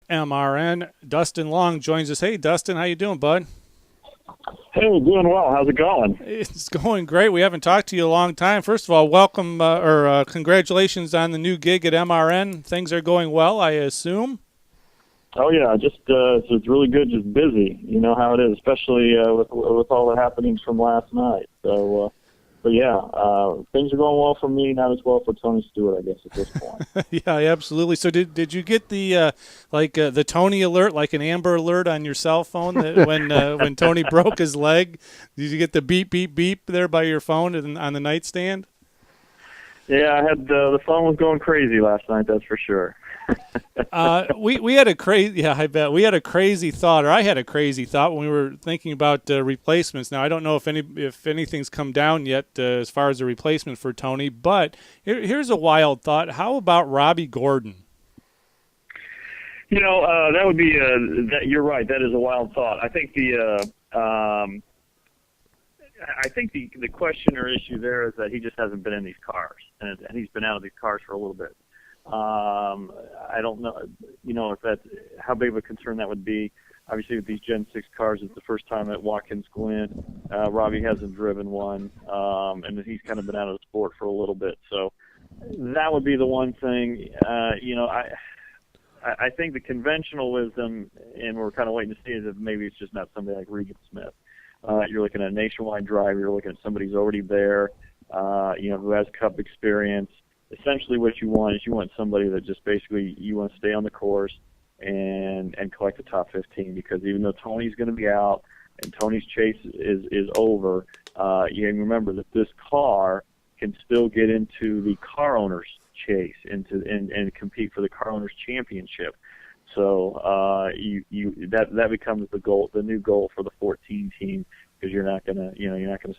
MRN. Dustin Long joins us. Hey, Dustin, how you doing, bud? Hey, doing well. How's it going? It's going great. We haven't talked to you a long time. First of all, welcome or congratulations on the new gig at MRN. Things are going well, I assume. Oh yeah, just it's really good. Just busy. You know how it is, especially with all the happenings from last night. But yeah, things are going well for me. Not as well for Tony Stewart, I guess, at this point. Yeah, absolutely. So did you get the the Tony alert, like an Amber alert on your cell phone that when Tony broke his leg? Did you get the beep beep beep there by your phone and on the nightstand? Yeah, I had the phone was going crazy last night. That's for sure. We had a crazy, yeah, I bet we had a crazy thought, or I had a crazy thought when we were thinking about replacements. Now I don't know if anything's come down yet as far as a replacement for Tony, but here's a wild thought. How about Robbie Gordon? You know, that would be you're right. That is a wild thought. I think the question or issue there is that he just hasn't been in these cars, and he's been out of these cars for a little bit. I don't know, if that's how big of a concern that would be. Obviously, with these Gen 6 cars, it's the first time at Watkins Glen. Robbie hasn't driven one, and he's kind of been out of the sport for a little bit. So that would be the one thing. I think the conventional wisdom, and we're kind of waiting to see, is that maybe it's just not somebody like Regan Smith. You're looking at a nationwide driver. You're looking at somebody who's already there, who has Cup experience. Essentially what you want is you want somebody that just basically you want to stay on the course and collect the top 15, because even though Tony's going to be out and Tony's chase is over, you can remember that this car can still get into the car owner's chase and compete for the car owner's championship. So that becomes the goal, the new goal for the 14 team, because you're not gonna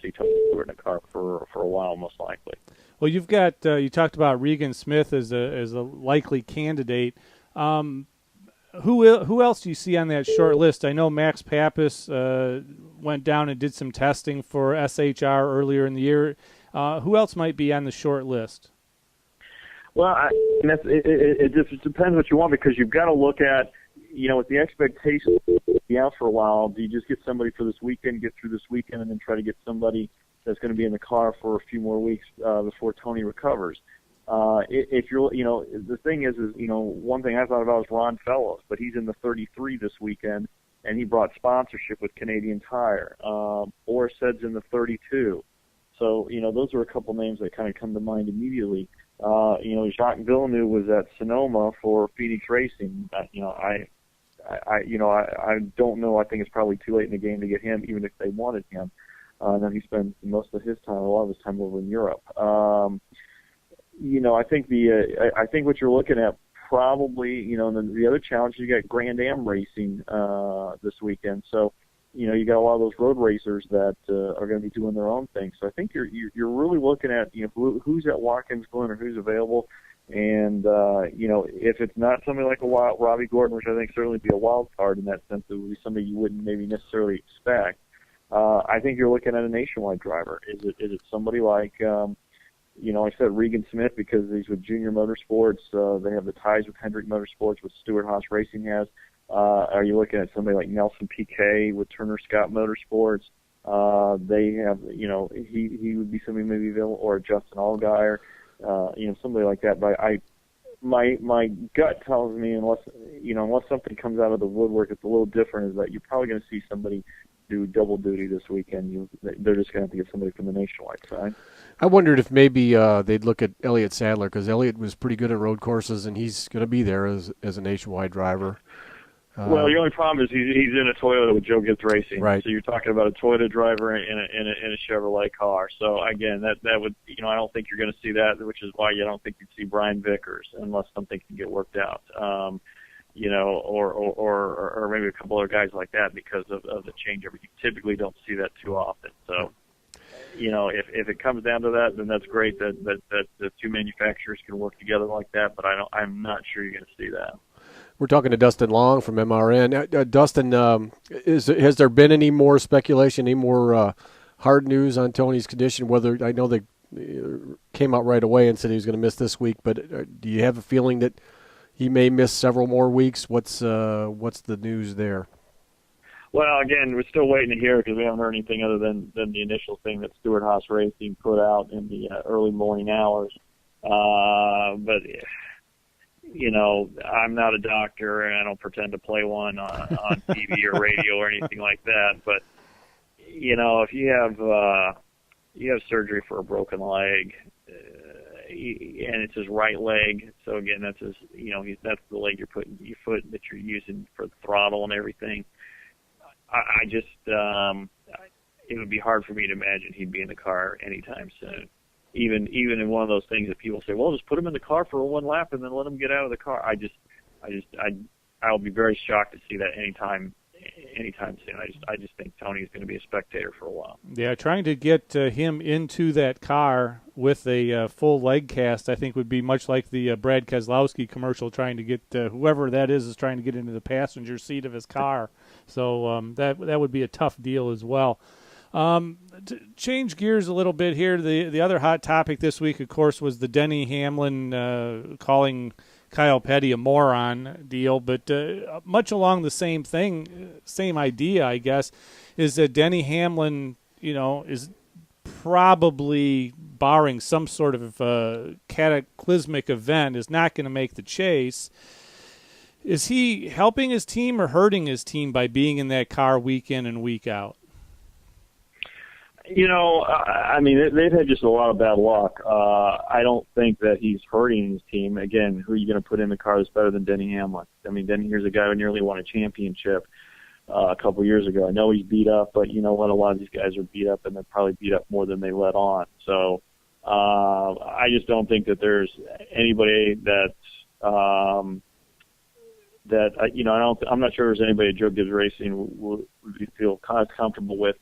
see Tony Stewart in a car for a while, most likely. Well, you've got you talked about Regan Smith as a likely candidate. Who else do you see on that short list? I know Max Pappas went down and did some testing for SHR earlier in the year. Who else might be on the short list? Well, it just depends what you want, because you've got to look at, with the expectation to be out for a while. Do you just get somebody for this weekend, get through this weekend, and then try to get somebody that's going to be in the car for a few more weeks before Tony recovers? If you're, the thing is, one thing I thought about was Ron Fellows, but he's in the 33 this weekend, and he brought sponsorship with Canadian Tire. Boris Said's in the 32. So, those are a couple names that kind of come to mind immediately. Jacques Villeneuve was at Sonoma for Phoenix Racing. I don't know. I think it's probably too late in the game to get him, even if they wanted him. Then he spends most of his time, a lot of his time over in Europe. I think I think what you're looking at probably, and then the other challenge, you got Grand Am Racing this weekend. So, you got a lot of those road racers that are going to be doing their own thing. So I think you're really looking at who's at Watkins Glen or who's available, and if it's not somebody like Robbie Gordon, which I think certainly be a wild card in that sense, it would be somebody you wouldn't maybe necessarily expect. I think you're looking at a nationwide driver. Is it somebody like I said Regan Smith because he's with Junior Motorsports. They have the ties with Hendrick Motorsports, which Stewart Haas Racing has. Are you looking at somebody like Nelson Piquet with Turner Scott Motorsports? They have, he would be somebody maybe available, or Justin Allgaier, somebody like that. But my gut tells me, unless something comes out of the woodwork that's a little different, is that you're probably going to see somebody do double duty this weekend. They're just going to have to get somebody from the nationwide side. I wondered if maybe they'd look at Elliott Sadler, because Elliott was pretty good at road courses, and he's going to be there as a nationwide driver. Well, the only problem is he's in a Toyota with Joe Gibbs Racing. Right. So you're talking about a Toyota driver in a Chevrolet car. So again, that would, I don't think you're going to see that, which is why you don't think you'd see Brian Vickers unless something can get worked out. Or maybe a couple other guys like that because of the changeover. You typically don't see that too often. So, if it comes down to that, then that's great that the two manufacturers can work together like that. But I'm not sure you're going to see that. We're talking to Dustin Long from MRN. Dustin, has there been any more speculation, any more hard news on Tony's condition? Whether I know they came out right away and said he was going to miss this week, but do you have a feeling that he may miss several more weeks. What's the news there? Well, again, we're still waiting to hear because we haven't heard anything other than the initial thing that Stewart Haas Racing put out in the early morning hours. But I'm not a doctor and I don't pretend to play one on TV or radio or anything like that. But if you have surgery for a broken leg, and it's his right leg, so again, that's that's the leg your foot that you're using for the throttle and everything. I just, it would be hard for me to imagine he'd be in the car anytime soon. Even in one of those things that people say, well, just put him in the car for one lap and then let him get out of the car. I'll be very shocked to see that anytime soon. I just think Tony is going to be a spectator for a while. Yeah, trying to get him into that car with a full leg cast, I think, would be much like the Brad Keselowski commercial, trying to get whoever that is trying to get into the passenger seat of his car. So that would be a tough deal as well. To change gears a little bit here, the other hot topic this week, of course, was the Denny Hamlin calling Kyle Petty a moron deal, but much along the same idea, I guess, is that Denny Hamlin, is probably, barring some sort of cataclysmic event, is not going to make the chase. Is he helping his team or hurting his team by being in that car week in and week out? They've had just a lot of bad luck. I don't think that he's hurting his team. Again, who are you going to put in the car that's better than Denny Hamlin? Denny, here's a guy who nearly won a championship a couple years ago. I know he's beat up, but you know what? A lot of these guys are beat up, and they're probably beat up more than they let on. So I just don't think that there's anybody I'm not sure there's anybody at Joe Gibbs Racing would feel comfortable with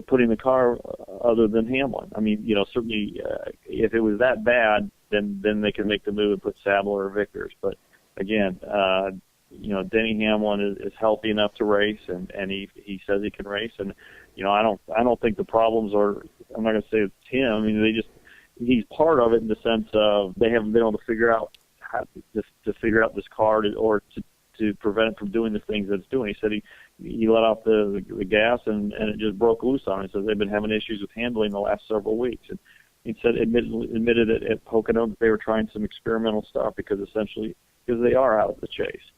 putting the car other than Hamlin. Certainly if it was that bad, then they could make the move and put Sadler or Vickers. But again, Denny Hamlin is healthy enough to race, and he says he can race. And I don't think the problems are. I'm not going to say it's him. He's part of it in the sense of they haven't been able to figure out how to figure out this car or to prevent it from doing the things that it's doing. He said he let off the gas and it just broke loose on him. He says they've been having issues with handling the last several weeks. And he said admitted it at Pocono that they were trying some experimental stuff because they are out of the chase.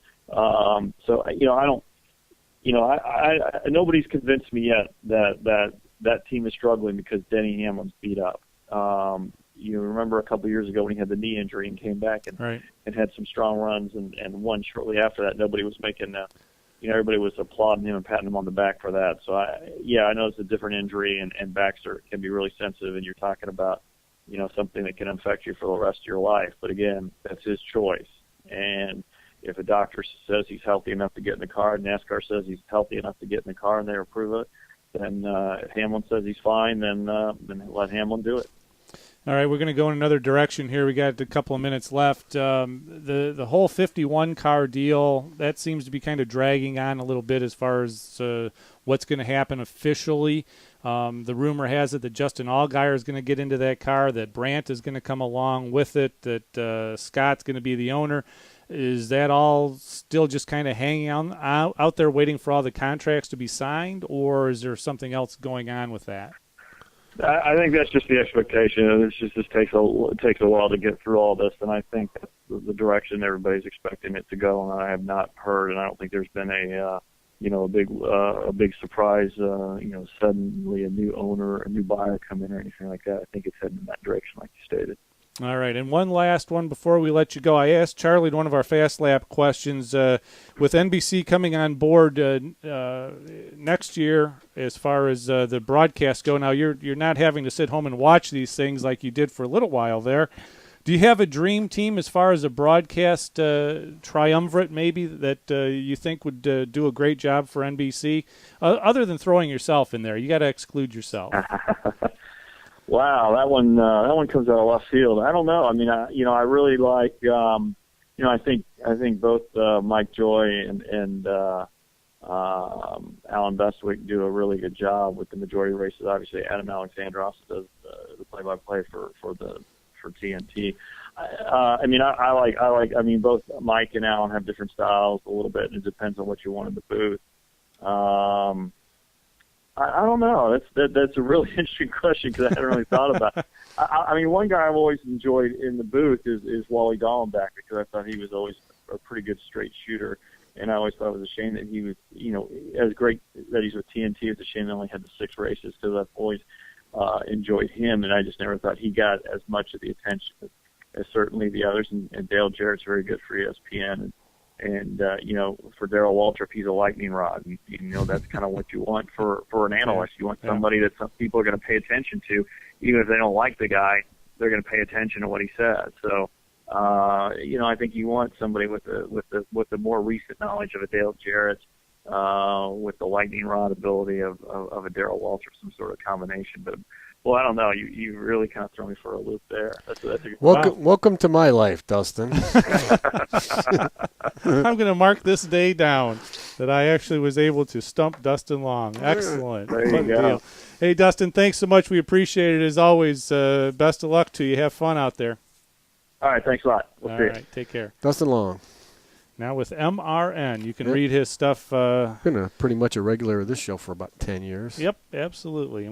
Nobody's convinced me yet that team is struggling because Denny Hamlin's beat up. You remember a couple of years ago when he had the knee injury and came back and had some strong runs and won shortly after that. Nobody was making everybody was applauding him and patting him on the back for that. So I know it's a different injury and backs can be really sensitive, and you're talking about something that can affect you for the rest of your life. But again, that's his choice. And if a doctor says he's healthy enough to get in the car, NASCAR says he's healthy enough to get in the car, and they approve it, then if Hamlin says he's fine, then let Hamlin do it. All right, we're going to go in another direction here. We got a couple of minutes left. The whole 51 car deal, that seems to be kind of dragging on a little bit as far as what's going to happen officially. The rumor has it that Justin Allgaier is going to get into that car, that Brandt is going to come along with it, that Scott's going to be the owner. Is that all still just kind of hanging out there waiting for all the contracts to be signed, or is there something else going on with that? I think that's just the expectation. It just takes a while to get through all this, and I think that's the direction everybody's expecting it to go. And I have not heard, and I don't think there's been a big surprise. Suddenly a new owner, a new buyer come in or anything like that. I think it's heading in that direction, like you stated. All right, and one last one before we let you go. I asked Charlie one of our Fast Lap questions. With NBC coming on board next year, as far as the broadcasts go, now you're not having to sit home and watch these things like you did for a little while there. Do you have a dream team as far as a broadcast triumvirate maybe that you think would do a great job for NBC? Other than throwing yourself in there, you got to exclude yourself. Wow, that one comes out of left field. I don't know. I really like. I think both Mike Joy and Alan Bestwick do a really good job with the majority of races. Obviously, Adam Alexander also does the play-by-play for TNT. I mean, I like. I mean, both Mike and Alan have different styles a little bit, and it depends on what you want in the booth. I don't know. That's a really interesting question because I hadn't really thought about it. I mean, one guy I've always enjoyed in the booth is Wally Dallenbach because I thought he was always a pretty good straight shooter, and I always thought it was a shame that he was, as great that he's with TNT. It's a shame they only had the 6 races because I've always enjoyed him, and I just never thought he got as much of the attention as certainly the others. And Dale Jarrett's very good for ESPN, and for Darrell Waltrip, he's a lightning rod, and that's kind of what you want for an analyst. You want somebody that some people are going to pay attention to, even if they don't like the guy, they're going to pay attention to what he says. So, I think you want somebody with the more recent knowledge of a Dale Jarrett, with the lightning rod ability of a Darrell Waltrip, some sort of combination. But well, I don't know. You really kind of throw me for a loop there. That's a good welcome to my life, Dustin. I'm going to mark this day down that I actually was able to stump Dustin Long. Excellent. There you go. Deal. Hey, Dustin, thanks so much. We appreciate it as always. Best of luck to you. Have fun out there. All right. Thanks a lot. We'll see you. All right. Take care. Dustin Long. Now with MRN. You can read his stuff. Been pretty much a regular of this show for about 10 years. Yep, absolutely. And